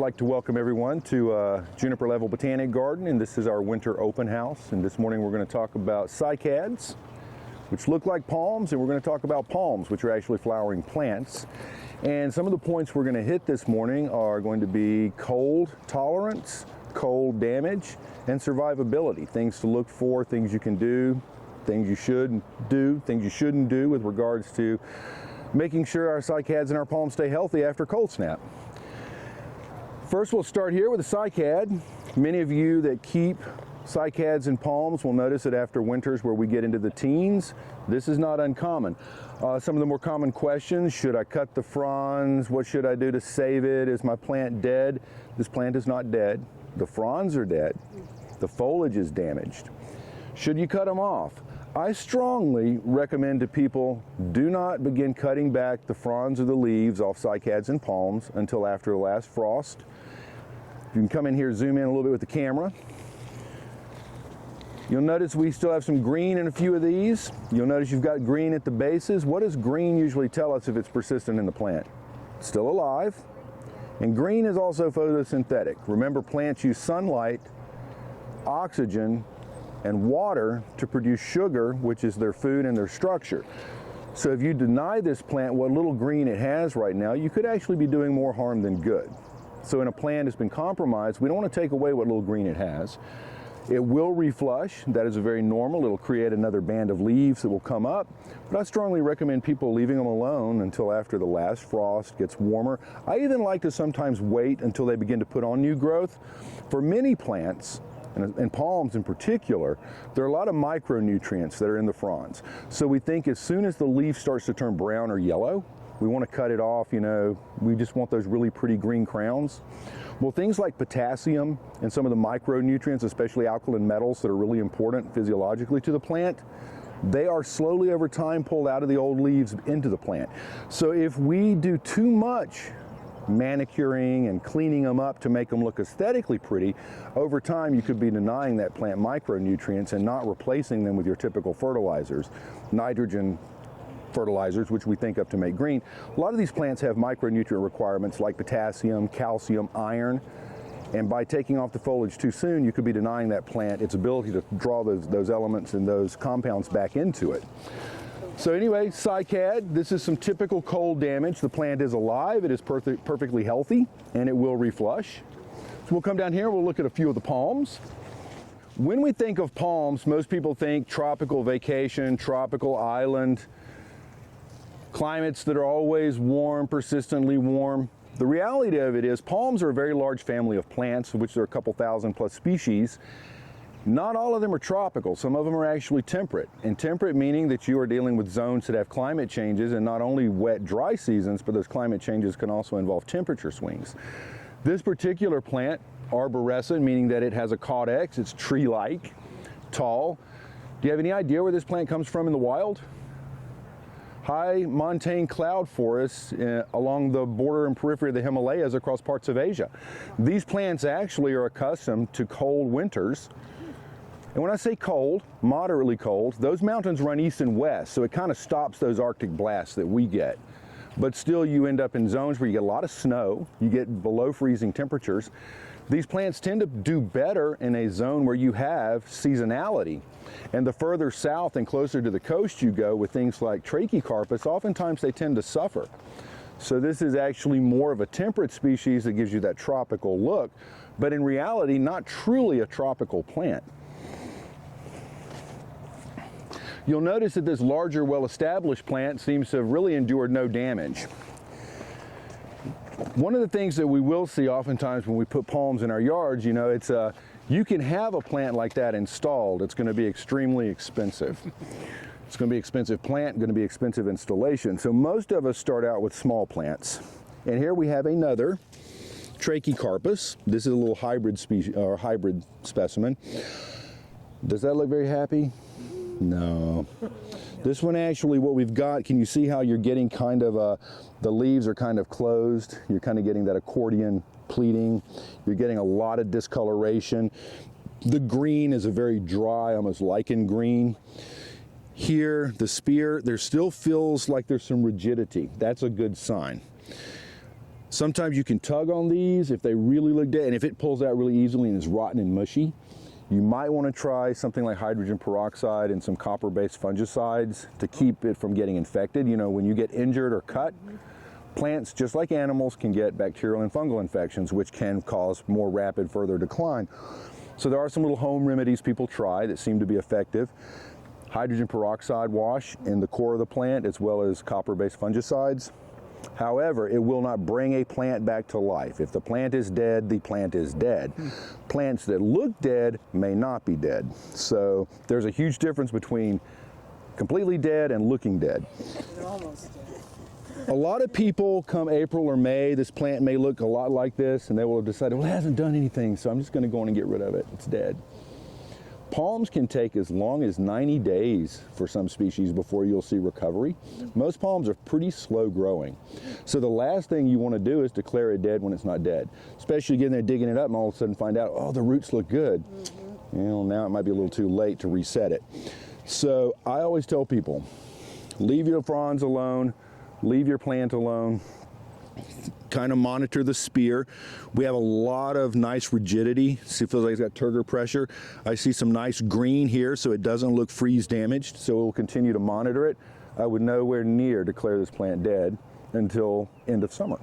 I'd like to welcome everyone to Juniper Level Botanic Garden, and this is our winter open house. And this morning we're going to talk about cycads, which look like palms, and we're going to talk about palms, which are actually flowering plants. And some of the points we're going to hit this morning are going to be cold tolerance, cold damage, and survivability. Things to look for, things you can do, things you should do, things you shouldn't do with regards to making sure our cycads and our palms stay healthy after cold snap. First, we'll start here with a cycad. Many of you that keep cycads and palms will notice that after winters where we get into the teens, this is not uncommon. Some of the more common questions: should I cut the fronds? What should I do to save it? Is my plant dead? This plant is not dead. The fronds are dead. The foliage is damaged. Should you cut them off? I strongly recommend to people, do not begin cutting back the fronds or the leaves off cycads and palms until after the last frost. You can come in here, zoom in a little bit with the camera. You'll notice we still have some green in a few of these. You'll notice you've got green at the bases. What does green usually tell us if it's persistent in the plant? It's still alive. And green is also photosynthetic. Remember, plants use sunlight, oxygen, and water to produce sugar, which is their food and their structure. So if you deny this plant what little green it has right now, you could actually be doing more harm than good. So when a plant has been compromised, we don't want to take away what little green it has. It will reflush. That is very normal. It'll create another band of leaves that will come up. But I strongly recommend people leaving them alone until after the last frost gets warmer. I even like to sometimes wait until they begin to put on new growth. For many plants, and palms in particular, there are a lot of micronutrients that are in the fronds. So we think as soon as the leaf starts to turn brown or yellow, we want to cut it off. We just want those really pretty green crowns. Well, things like potassium and some of the micronutrients, especially alkaline metals that are really important physiologically to the plant, they are slowly over time pulled out of the old leaves into the plant. So if we do too much manicuring and cleaning them up to make them look aesthetically pretty, over time you could be denying that plant micronutrients and not replacing them with your typical fertilizers, nitrogen fertilizers, which we think up to make green. A lot of these plants have micronutrient requirements like potassium, calcium, iron, and by taking off the foliage too soon, you could be denying that plant its ability to draw those elements and those compounds back into it. So anyway, cycad, this is some typical cold damage. The plant is alive, it is perfectly healthy, and it will reflush. So we'll come down here, we'll look at a few of the palms. When we think of palms, most people think tropical vacation, tropical island, climates that are always warm, persistently warm. The reality of it is palms are a very large family of plants, of which there are a couple thousand plus species. Not all of them are tropical. Some of them are actually temperate. And temperate meaning that you are dealing with zones that have climate changes, and not only wet, dry seasons, but those climate changes can also involve temperature swings. This particular plant, arborescent, meaning that it has a caudex, it's tree-like, tall. Do you have any idea where this plant comes from in the wild? High montane cloud forests along the border and periphery of the Himalayas across parts of Asia. These plants actually are accustomed to cold winters. And when I say cold, moderately cold, those mountains run east and west, so it kind of stops those Arctic blasts that we get. But still, you end up in zones where you get a lot of snow, you get below freezing temperatures. These plants tend to do better in a zone where you have seasonality. And the further south and closer to the coast you go with things like trachycarpus, oftentimes they tend to suffer. So this is actually more of a temperate species that gives you that tropical look, but in reality, not truly a tropical plant. You'll notice that this larger, well-established plant seems to have really endured no damage. One of the things that we will see oftentimes when we put palms in our yards, you can have a plant like that installed. It's going to be extremely expensive. It's going to be expensive plant, going to be expensive installation. So most of us start out with small plants. And here we have another trachycarpus. This is a little hybrid species or hybrid specimen. Does that look very happy? No. This one actually, what we've got, can you see how you're getting kind of the leaves are kind of closed? You're kind of getting that accordion pleating. You're getting a lot of discoloration. The green is a very dry, almost lichen green. Here, the spear, there still feels like there's some rigidity. That's a good sign. Sometimes you can tug on these if they really look dead, and if it pulls out really easily and is rotten and mushy, you might want to try something like hydrogen peroxide and some copper-based fungicides to keep it from getting infected. You know, when you get injured or cut, plants, just like animals, can get bacterial and fungal infections, which can cause more rapid further decline. So there are some little home remedies people try that seem to be effective. Hydrogen peroxide wash in the core of the plant, as well as copper-based fungicides. However, it will not bring a plant back to life. If the plant is dead, the plant is dead. Plants that look dead may not be dead. So there's a huge difference between completely dead and looking dead. They're almost dead. A lot of people come April or May, this plant may look a lot like this, and they will have decided, well, it hasn't done anything, so I'm just going to go on and get rid of it. It's dead. Palms can take as long as 90 days for some species before you'll see recovery. Most palms are pretty slow growing. So the last thing you want to do is declare it dead when it's not dead, especially getting there digging it up and all of a sudden find out, oh, the roots look good. Well, now it might be a little too late to reset it. So I always tell people, leave your fronds alone, leave your plant alone, kind of monitor the spear. We have a lot of nice rigidity. See, it feels like it's got turgor pressure. I see some nice green here, so it doesn't look freeze damaged, so we'll continue to monitor it. I would nowhere near declare this plant dead until end of summer.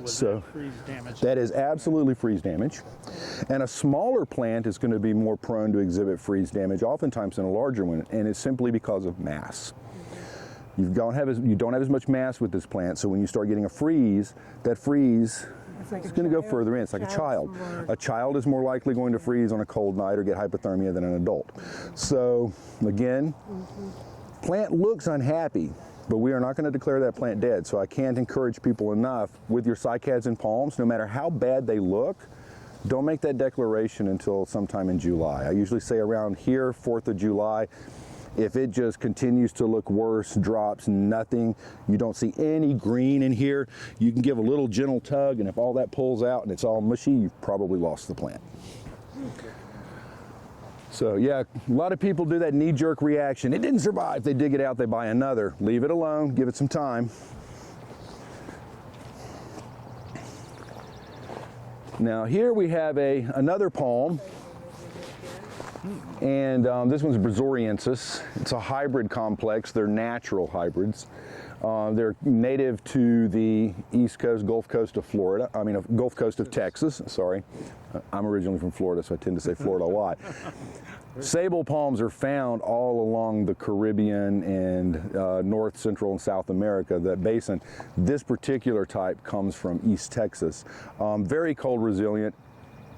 So freeze damage? That is absolutely freeze damage. And a smaller plant is going to be more prone to exhibit freeze damage oftentimes than a larger one, and it's simply because of mass. You don't have as much mass with this plant, so when you start getting a freeze, that freeze is going to go further in. It's like a child. A child is more likely going to freeze on a cold night or get hypothermia than an adult. So again, plant looks unhappy, but we are not going to declare that plant dead. So I can't encourage people enough with your cycads and palms, no matter how bad they look, don't make that declaration until sometime in July. I usually say around here, 4th of July. If it just continues to look worse, drops, nothing, you don't see any green in here, you can give a little gentle tug, and if all that pulls out and it's all mushy, you've probably lost the plant. So yeah, a lot of people do that knee-jerk reaction. It didn't survive. They dig it out, they buy another. Leave it alone, give it some time. Now here we have another palm. And this one's Brazoriensis. It's a hybrid complex. They're natural hybrids. They're native to the East Coast, Gulf Coast of Florida. I mean, Gulf Coast of Texas, sorry. I'm originally from Florida, so I tend to say Florida a lot. Sabal palms are found all along the Caribbean and North, Central, and South America, that basin. This particular type comes from East Texas. Very cold resilient.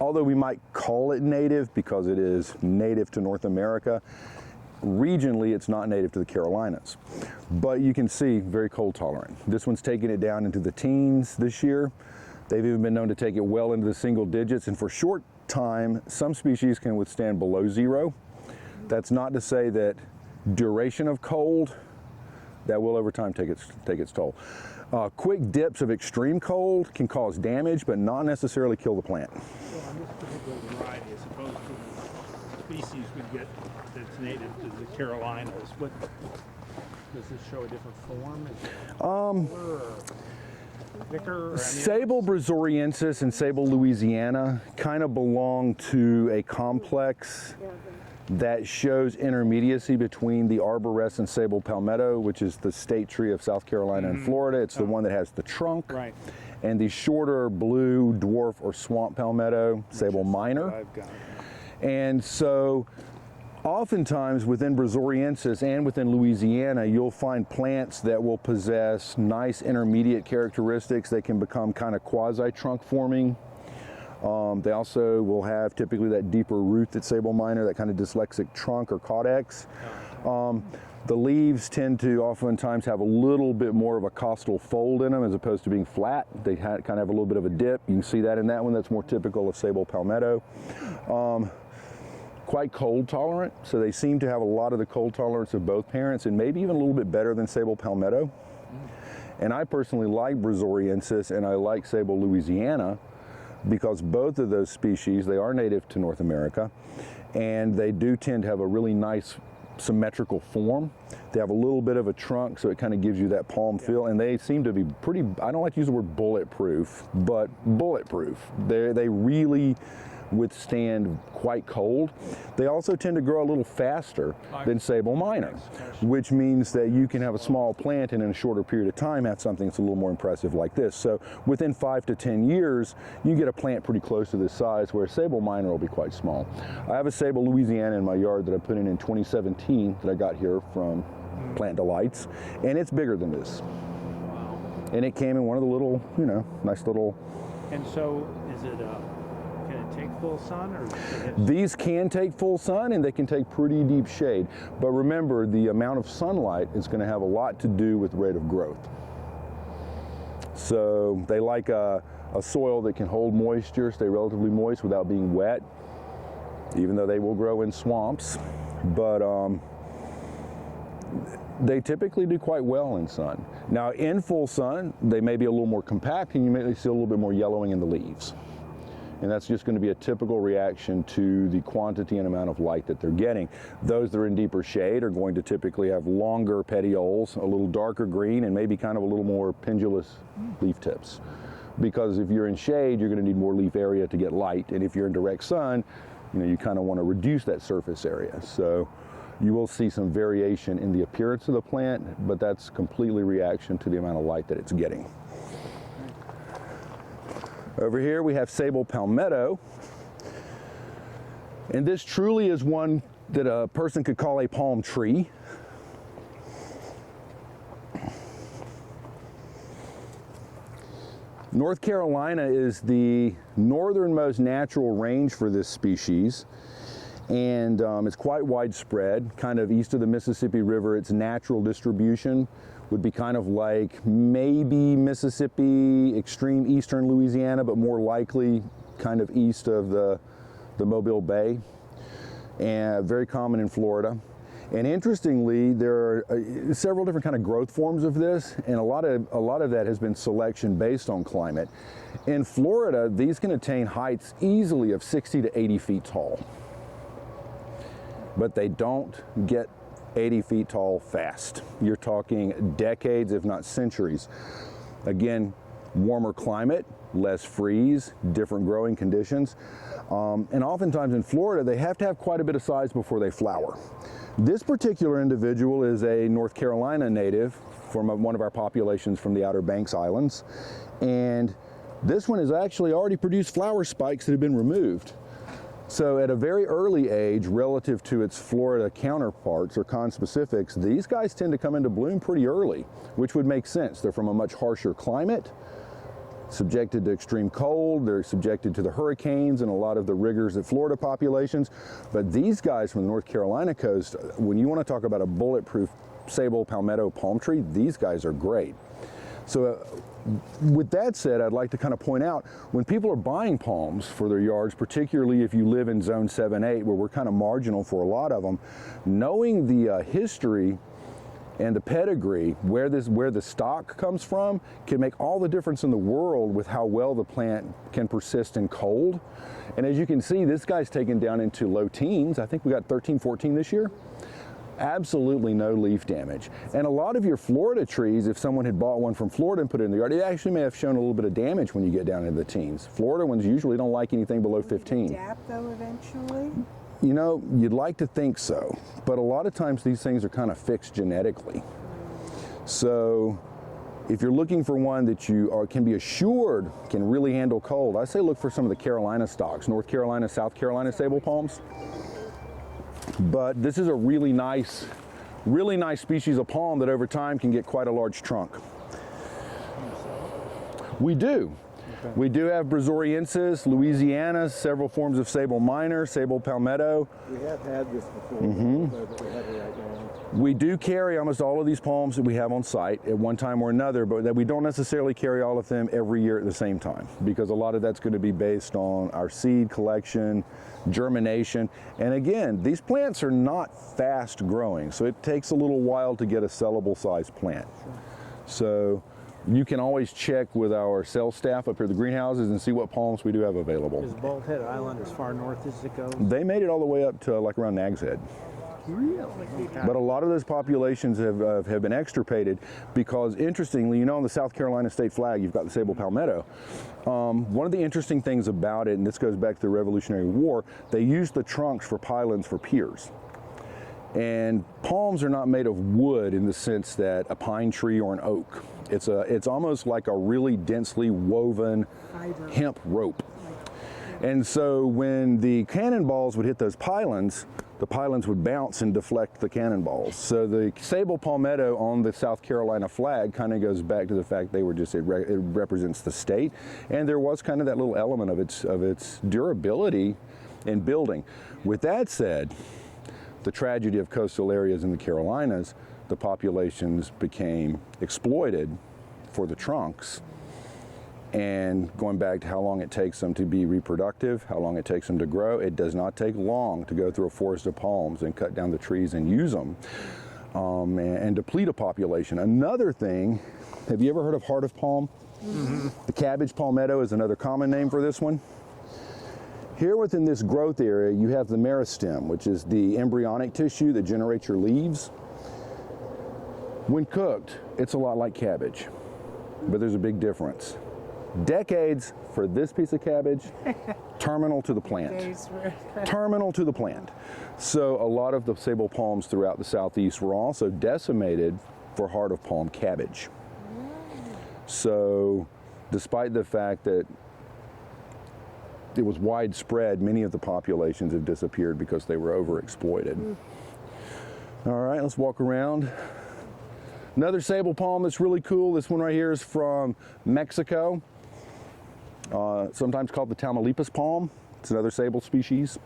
Although we might call it native because it is native to North America, regionally it's not native to the Carolinas. But you can see very cold tolerant. This one's taking it down into the teens this year. They've even been known to take it well into the single digits, and for short time, some species can withstand below 0. That's not to say that duration of cold, that will over time take its toll. Quick dips of extreme cold can cause damage, but not necessarily kill the plant. So on this particular variety, as opposed to the species we get that's native to the Carolinas, what does this show a different form? Thicker? Sabal Brazoriensis and Sabal Louisiana kind of belong to a complex that shows intermediacy between the arborescent Sabal palmetto, which is the state tree of South Carolina and Florida. It's the one that has the trunk. Right. And the shorter blue dwarf or swamp palmetto, Sabal minor. I've got. And so oftentimes within Brazoriensis and within Louisiana, you'll find plants that will possess nice intermediate characteristics. They can become kind of quasi-trunk forming. They also will have typically that deeper root that Sabal minor, that kind of dyslexic trunk or caudex. The leaves tend to oftentimes have a little bit more of a costal fold in them as opposed to being flat. They kind of have a little bit of a dip. You can see that in that one. That's more typical of Sabal palmetto. Quite cold tolerant, so they seem to have a lot of the cold tolerance of both parents, and maybe even a little bit better than Sabal palmetto. And I personally like Brazoriensis and I like Sabal Louisiana, because both of those species, they are native to North America, and they do tend to have a really nice symmetrical form. They have a little bit of a trunk, so it kind of gives you that palm feel, and they seem to be pretty, I don't like to use the word bulletproof, but bulletproof. They really withstand quite cold. They also tend to grow a little faster than Sabal minor, which means that you can have a small plant and in a shorter period of time have something that's a little more impressive like this. So within 5 to 10 years, you get a plant pretty close to this size, where Sabal minor will be quite small. I have a Sabal Louisiana in my yard that I put in 2017 that I got here from Plant Delights, and it's bigger than this. Wow. And it came in one of the little, nice little. And so is it can it take full sun, or these can take full sun, and they can take pretty deep shade. But remember, the amount of sunlight is going to have a lot to do with rate of growth. So they like a soil that can hold moisture, stay relatively moist without being wet, even though they will grow in swamps. But they typically do quite well in sun. Now, in full sun, they may be a little more compact, and you may see a little bit more yellowing in the leaves. And that's just going to be a typical reaction to the quantity and amount of light that they're getting. Those that are in deeper shade are going to typically have longer petioles, a little darker green, and maybe kind of a little more pendulous leaf tips. Because if you're in shade, you're going to need more leaf area to get light. And if you're in direct sun, you kind of want to reduce that surface area. So you will see some variation in the appearance of the plant, but that's completely reaction to the amount of light that it's getting. Over here we have Sabal palmetto, and this truly is one that a person could call a palm tree. North Carolina is the northernmost natural range for this species, and it's quite widespread, kind of east of the Mississippi River. Its natural distribution would be kind of like maybe Mississippi, extreme eastern Louisiana, but more likely kind of east of the Mobile Bay, and very common in Florida. And interestingly, there are several different kind of growth forms of this, and a lot of that has been selection based on climate. In Florida, these can attain heights easily of 60 to 80 feet tall, but they don't get 80 feet tall fast. You're talking decades, if not centuries. Again, warmer climate, less freeze, different growing conditions. And oftentimes in Florida, they have to have quite a bit of size before they flower. This particular individual is a North Carolina native from one of our populations from the Outer Banks Islands. And this one has actually already produced flower spikes that have been removed. So at a very early age, relative to its Florida counterparts or conspecifics, these guys tend to come into bloom pretty early, which would make sense. They're from a much harsher climate, subjected to extreme cold, they're subjected to the hurricanes and a lot of the rigors of Florida populations. But these guys from the North Carolina coast, when you want to talk about a bulletproof Sabal palmetto palm tree, these guys are great. So with that said, I'd like to kind of point out, when people are buying palms for their yards, particularly if you live in zone 7-8, where we're kind of marginal for a lot of them, knowing the history and the pedigree, where the stock comes from, can make all the difference in the world with how well the plant can persist in cold. And as you can see, this guy's taken down into low teens. I think we got 13, 14 this year. Absolutely no leaf damage. And a lot of your Florida trees, if someone had bought one from Florida and put it in the yard, it actually may have shown a little bit of damage when you get down into the teens. Florida ones usually don't like anything below 15. Adapt though eventually? You'd like to think so, but a lot of times these things are kind of fixed genetically. So if you're looking for one that you can be assured can really handle cold, I say look for some of the Carolina stocks, North Carolina, South Carolina Sabal palms. But this is a really nice species of palm that over time can get quite a large trunk. We do. Okay. We do have Brazoriensis, Louisiana, several forms of Sabal minor, Sabal palmetto. We have had this before, but we have it right now. We do carry almost all of these palms that we have on site at one time or another, but that we don't necessarily carry all of them every year at the same time, because a lot of that's going to be based on our seed collection, germination. And again, these plants are not fast growing, so it takes a little while to get a sellable size plant. Sure. So you can always check with our sales staff up here at the greenhouses and see what palms we do have available. Is Bald Head Island as far north as it goes? They made it all the way up to like around Nag's Head. But a lot of those populations have been extirpated because, interestingly, on the South Carolina state flag, you've got the Sabal palmetto. One of the interesting things about it, and this goes back to the Revolutionary War, they used the trunks for pylons for piers. And palms are not made of wood in the sense that a pine tree or an oak. It's almost like a really densely woven hemp rope. And so when the cannonballs would hit those pylons, the pylons would bounce and deflect the cannonballs. So the Sabal palmetto on the South Carolina flag kind of goes back to the fact they were just, it represents the state. And there was kind of that little element of its durability in building. With that said, the tragedy of coastal areas in the Carolinas, the populations became exploited for the trunks. And going back to how long it takes them to be reproductive, how long it takes them to grow, it does not take long to go through a forest of palms and cut down the trees and use them and deplete a population. Another thing, have you ever heard of heart of palm? Mm-hmm. The cabbage palmetto is another common name for this one. Here within this growth area, you have the meristem, which is the embryonic tissue that generates your leaves. When cooked, it's a lot like cabbage, but there's a big difference. Decades for this piece of cabbage, terminal to the plant. Terminal to the plant. So a lot of the Sabal palms throughout the southeast were also decimated for heart of palm cabbage. So despite the fact that it was widespread, many of the populations have disappeared because they were overexploited. All right, let's walk around. Another Sabal palm that's really cool. This one right here is from Mexico. Sometimes called the Tamaulipas palm. It's another Sabal species.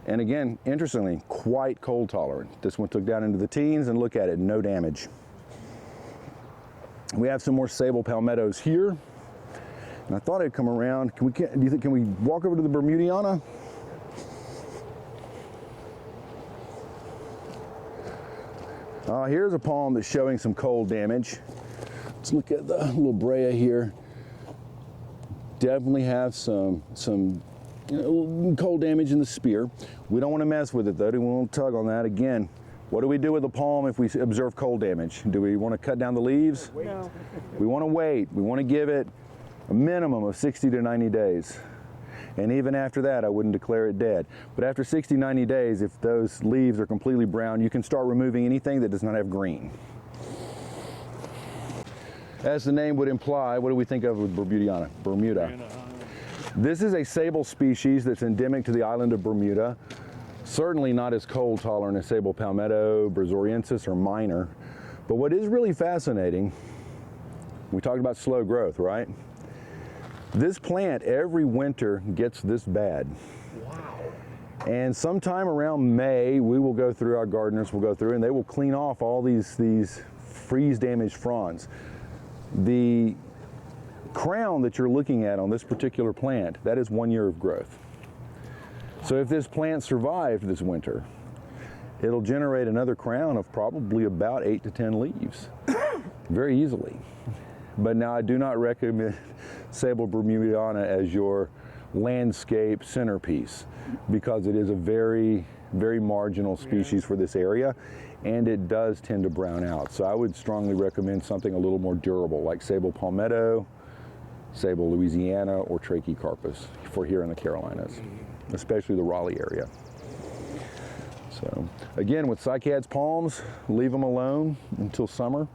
And again, interestingly, quite cold tolerant. This one took down into the teens, and look at it, no damage. We have some more Sabal palmettos here. And I thought I'd come around. Can we walk over to the Bermudiana? Here's a palm that's showing some cold damage. Let's look at the little brea here. Definitely have some cold damage in the spear. We don't want to mess with it though. We won't tug on that again. What do we do with the palm if we observe cold damage? Do we want to cut down the leaves? No. We want to wait. We want to give it a minimum of 60 to 90 days. And even after that, I wouldn't declare it dead. But after 60, 90 days, if those leaves are completely brown, you can start removing anything that does not have green. As the name would imply, what do we think of with Bermudiana? Bermuda. This is a Sabal species that's endemic to the island of Bermuda. Certainly not as cold tolerant as Sabal palmetto, Brazoriensis, or minor. But what is really fascinating, we talked about slow growth, right? This plant every winter gets this bad. Wow. And sometime around May, we will go through, our gardeners will go through, and they will clean off all these freeze damaged fronds. The crown that you're looking at on this particular plant, that is 1 year of growth. So if this plant survived this winter, it'll generate another crown of probably about 8 to 10 leaves, very easily. But now I do not recommend Sabal Bermudiana as your landscape centerpiece because it is a very, very marginal species for this area, and it does tend to brown out. So I would strongly recommend something a little more durable like Sabal palmetto, Sabal Louisiana, or Trachycarpus for here in the Carolinas, especially the Raleigh area. So again, with cycads palms, leave them alone until summer.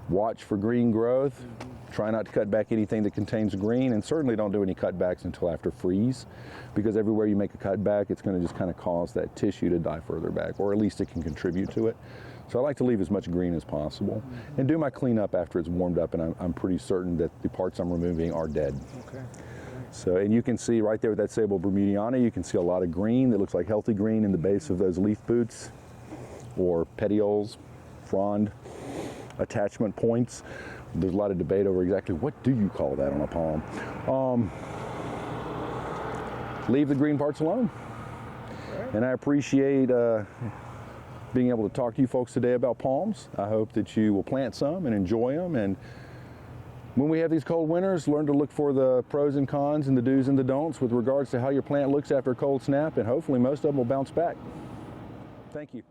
Watch for green growth. Try not to cut back anything that contains green, and certainly don't do any cutbacks until after freeze, because everywhere you make a cutback, it's going to just kind of cause that tissue to die further back, or at least it can contribute to it. So I like to leave as much green as possible and do my cleanup after it's warmed up, and I'm pretty certain that the parts I'm removing are dead. Okay. So, and you can see right there with that Sabal Bermudiana, you can see a lot of green that looks like healthy green in the base of those leaf boots or petioles, frond, attachment points. There's a lot of debate over exactly what do you call that on a palm. Leave the green parts alone. And I appreciate being able to talk to you folks today about palms. I hope that you will plant some and enjoy them and When we have these cold winters, learn to look for the pros and cons and the do's and the don'ts with regards to how your plant looks after a cold snap, and hopefully most of them will bounce back. Thank you.